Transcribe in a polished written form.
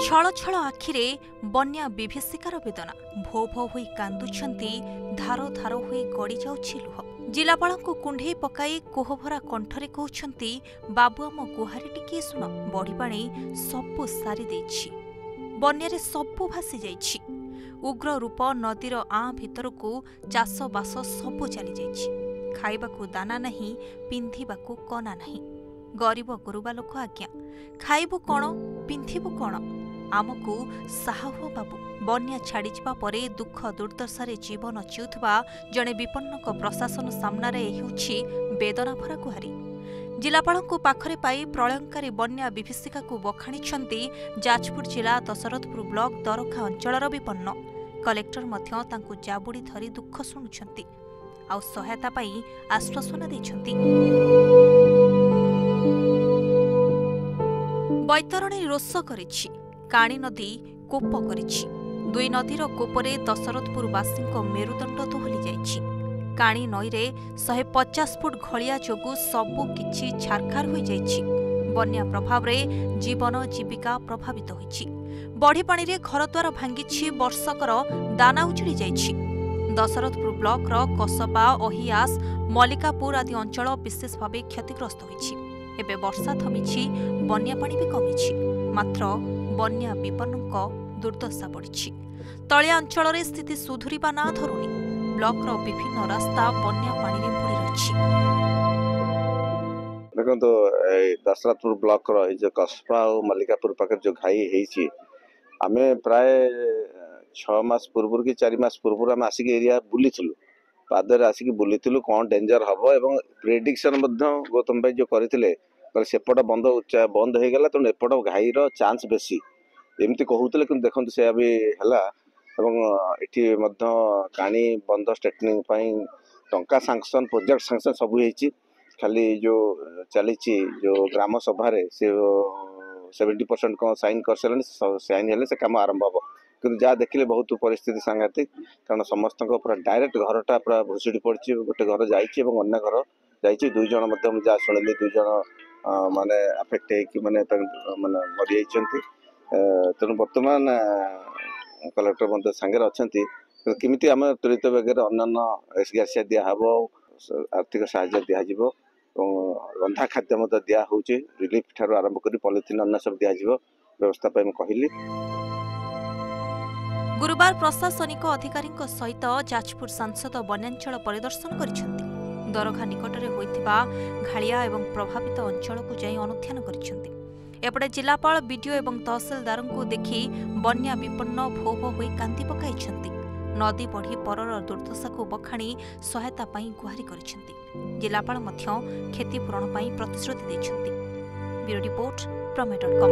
छल छल आखिरे बन्या विभीषिकार वेदना भो भो होई कांदुछंती धारो धारो होई गड़ी जाउछि लुह। जिलापालଙ୍କୁ कुंढेई पकाई कोहभरा कंठरे कहउछंती बाबू आम गुहारी टिके सुन बढी पाणी सबु सारी देछि बन्यारे सबु भासी जाइछि। उग्र रूप नदीर आँ भितरकू चाष बास सबु चली जाइछि। खाइबाकू दाना नहीं पिंधिबाकू कना नहीं। गरीब गुरुबा लोक आज्ञा खाइबू कौन पिंधिबू कौन आमको साहा हुआ बाबू। बन्या छाड़ी जिबा परे दुख दुर्दशारे जीवन जिउथबा जणे विपन्नक प्रशासन सामनारे हेउछि वेदना भरा गुहारी। जिलापालଙ୍କୁ पाखरे पाई प्रलयंकारी बन्या विभीषिकाକୁ बखाणिछंती जाजपुर जिला दशरथपुर ब्लॉक दरखा अंचलर विपन्न। कलेक्टर मध्य तांकु जाबुड़ी धरी दुख शुणुछंती आउ सहायता पाई आश्वासना दैछंती। बैतरणी रोष करिछि काणी नदी कोप करिछि। दुई नदीर कोपरे दशरथपुरवासी मेरुदंड दोहली जाइछि। काणी नईरे 150 फुट घलिया जोगु सबु किछि छारखार होई जाइछि। बन्या प्रभाव रे जीवन जीविका प्रभावित होइछि। बढी पानी रे घरद्वार भांगिछि। वर्षकर दाना उजड़ी जाइछि। दशरथपुर ब्लॉक रो कसबा अहियास मल्लिकापुर आदि अंचल विशेष भाव क्षतिग्रस्त होइछि। एबे वर्षा थमिछि बन्या पानी भी कमिछि मात्र बन्या विपन्नक दुर्दशा बढ़िछि। तळिया अंचल रे स्थिति सुधुरिबा ना धरुनी। ब्लॉक रो विभिन्न रास्ता बन्या पानी रे बुडी रहिछि। देखो तो दशरथपुर ब्लॉक रो जो कस्बा और मल्लिकापुर पाकर जो घाई हेछि आमे प्राय 6 मास पूर्व कि 4 मास पूर्व आम आसिक एरिया बुलीथिलु पादर आसिक बुलीथिलु कौन डेंजर हबो एवं प्रेडिक्शन मध्य गौतम भाई जो करथिले सेपट बंद बंद हो गला तेणु एपट घाईर चान्स बेसी एमती कहते कि देखते से अभी है एटी काणी बंद स्ट्रेटनिंग टंका सांक्शन प्रोजेक्ट सांक्शन सब हो खाली जो चली जो ग्राम सभा से 70% कौन साइन कर साइन हेले से काम आरंभ हम कि जहाँ देखिले बहुत परिस्थिति सांघातिक कारण समस्त पूरा डायरेक्ट घरटा पूरा भुशुड़ी पड़ी गोटे घर जाइए अन्य घर जाइए 2 जन जहाँ शुणिली 2 जन माने अफेक्ट माने मरी तेणु बर्तमान कलेक्टर मंत्री सांगे अच्छा किमिति आम त्वरित बेगर अन्य ग्यासिया दिहब आर्थिक साहाय्य दिज्व रंधा खाद्य दिया रिलीफ ठार आरंभ कर पॉलिथिन अन्य सब दिज्व व्यवस्था कहली। गुरुवार प्रशासनिक अधिकारी सहित जाजपुर सांसद वन्यांचल परिदर्शन करिसेंती। दरघा निकटरे होइथिबा घालिया एवं प्रभावित अंचल को जाई अनुध्यान करिसेंती। एपटे जिलापाल बीडीओ एवं तहसीलदार को देखि बन्या विपन्न भो भो होई कांदी पकाइछंती। नदी बढ़ी परर दुर्दशा को बखाणी सहायता पाई गुहारी करिसेंती। जिलापाल मध्य क्षतिपूरण पाई प्रतिश्रुति दैछंती। Bureau report प्रमे.com।